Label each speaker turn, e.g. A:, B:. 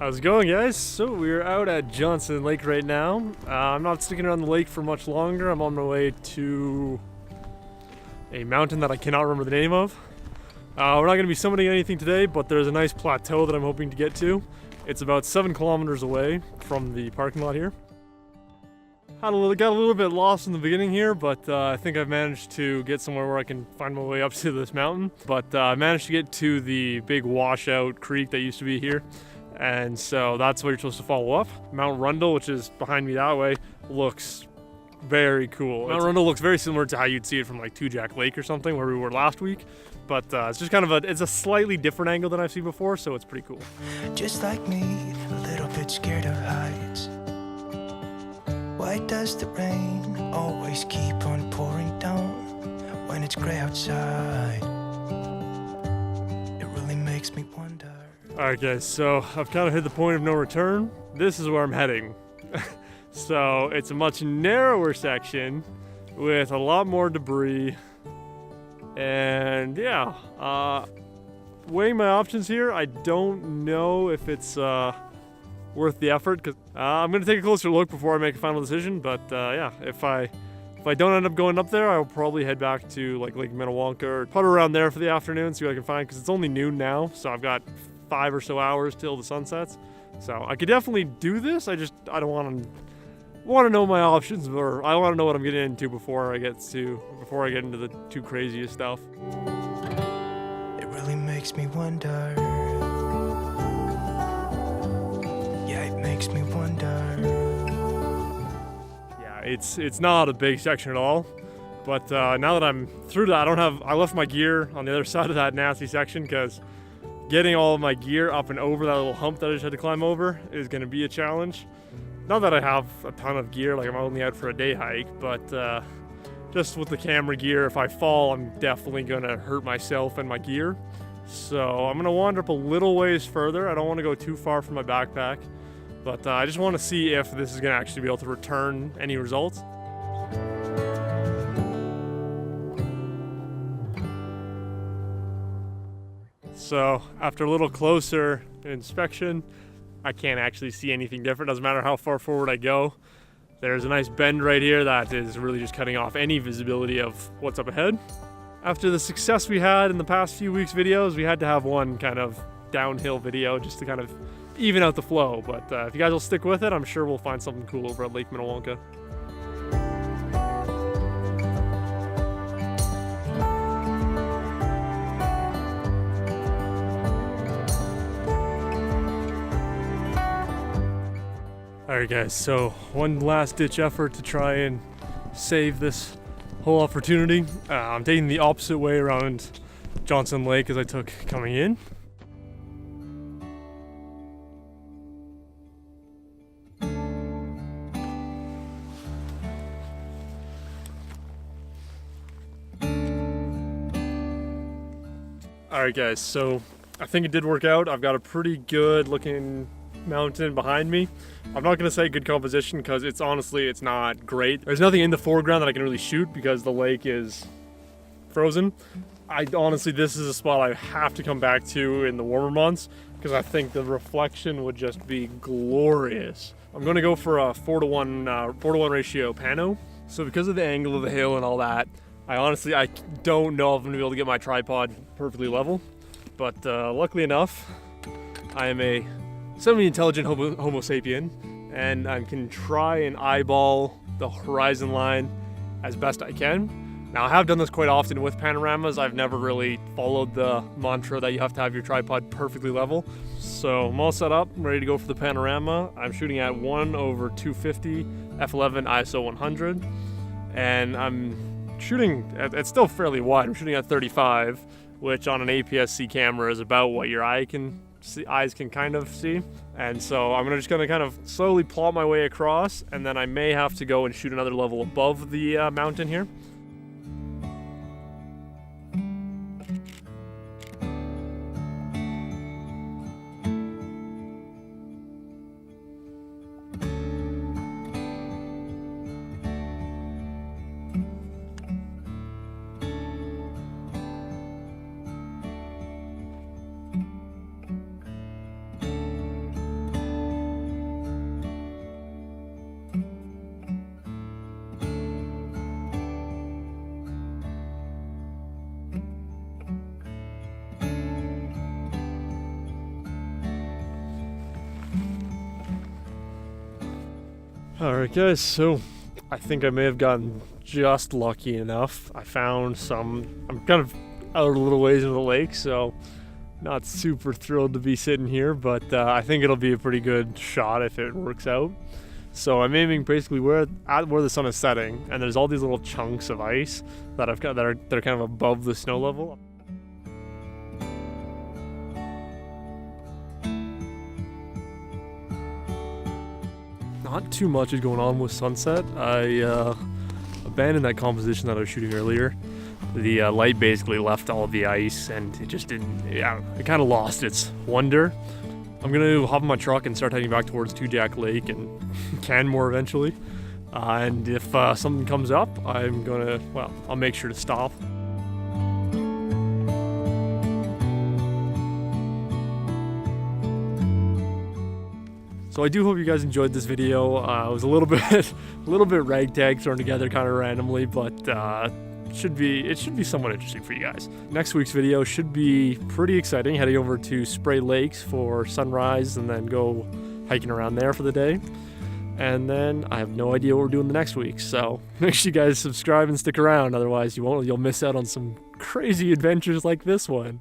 A: How's it going, guys? So we're out at Jonson Lake right now. I'm not sticking around the lake for much longer. I'm on my way to a mountain that I cannot remember the name of. We're not going to be summiting anything today, but there's a nice plateau that I'm hoping to get to. It's about 7 kilometers away from the parking lot here. Got a little bit lost in the beginning here, but I think I've managed to get somewhere where I can find my way up to this mountain. But I managed to get to the big washout creek that used to be here. And so that's where you're supposed to follow up. Mount Rundle, which is behind me that way, looks very cool. Mount Rundle looks very similar to how you'd see it from like Two Jack Lake or something where we were last week. But it's just kind of it's a slightly different angle than I've seen before, so it's pretty cool.
B: Just like me, a little bit scared of heights. Why does the rain always keep on pouring down when it's gray outside? It really makes me wonder.
A: Alright guys, so I've kind of hit the point of no return. This is where I'm heading. So it's a much narrower section with a lot more debris. And yeah, weighing my options here, I don't know if it's worth the effort, because I'm going to take a closer look before I make a final decision. But yeah, if I don't end up going up there, I'll probably head back to like Lake Minnewanka or putter around there for the afternoon, see what I can find, because it's only noon now, so I've got 5 or so hours till the sun sets. So I could definitely do this. I don't want to know my options, or I want to know what I'm getting into before I get into the too craziest stuff.
B: It really makes me wonder. Yeah, it makes me wonder.
A: Yeah, it's not a big section at all. But now that I'm through that, I left my gear on the other side of that nasty section, because getting all of my gear up and over that little hump that I just had to climb over is going to be a challenge. Not that I have a ton of gear, like I'm only out for a day hike, but just with the camera gear, if I fall, I'm definitely going to hurt myself and my gear. So I'm going to wander up a little ways further. I don't want to go too far from my backpack, but I just want to see if this is going to actually be able to return any results. So after a little closer inspection, I can't actually see anything different. Doesn't matter how far forward I go. There's a nice bend right here that is really just cutting off any visibility of what's up ahead. After the success we had in the past few weeks' videos, we had to have one kind of downhill video just to kind of even out the flow. But if you guys will stick with it, I'm sure we'll find something cool over at Lake Minnewanka. Alright guys, so one last ditch effort to try and save this whole opportunity. I'm taking the opposite way around Jonson Lake as I took coming in. Alright guys, so I think it did work out. I've got a pretty good looking mountain behind me. I'm not gonna say good composition, because it's not great. There's nothing in the foreground that I can really shoot because the lake is frozen. This is a spot I have to come back to in the warmer months, because I think the reflection would just be glorious. I'm gonna go for a 4:1 ratio pano. So because of the angle of the hill and all that, I don't know if I'm gonna be able to get my tripod perfectly level. But luckily enough, I am a semi-intelligent homo sapien, and I can try and eyeball the horizon line as best I can. Now, I have done this quite often with panoramas. I've never really followed the mantra that you have to have your tripod perfectly level. So I'm all set up, ready to go for the panorama. I'm shooting at 1/250 f11 ISO 100, and I'm shooting it's still fairly wide. I'm shooting at 35, which on an APS-C camera is about what your eyes can kind of see. And so I'm just gonna kind of slowly plot my way across, and then I may have to go and shoot another level above the mountain here. Alright guys, so I think I may have gotten just lucky enough. I found some, I'm kind of out a little ways into the lake, so not super thrilled to be sitting here, but I think it'll be a pretty good shot if it works out. So I'm aiming basically where the sun is setting, and there's all these little chunks of ice that I've got that are kind of above the snow level. Not too much is going on with sunset. I abandoned that composition that I was shooting earlier. The light basically left all of the ice, and it just didn't, yeah, it kind of lost its wonder. I'm gonna hop in my truck and start heading back towards Two Jack Lake and Canmore eventually. And if something comes up, I'm gonna, well, I'll make sure to stop. So I do hope you guys enjoyed this video. It was a little bit ragtag thrown together kind of randomly, but it should be somewhat interesting for you guys. Next week's video should be pretty exciting, heading over to Spray Lakes for sunrise and then go hiking around there for the day. And then I have no idea what we're doing the next week, so make sure you guys subscribe and stick around, otherwise you'll miss out on some crazy adventures like this one.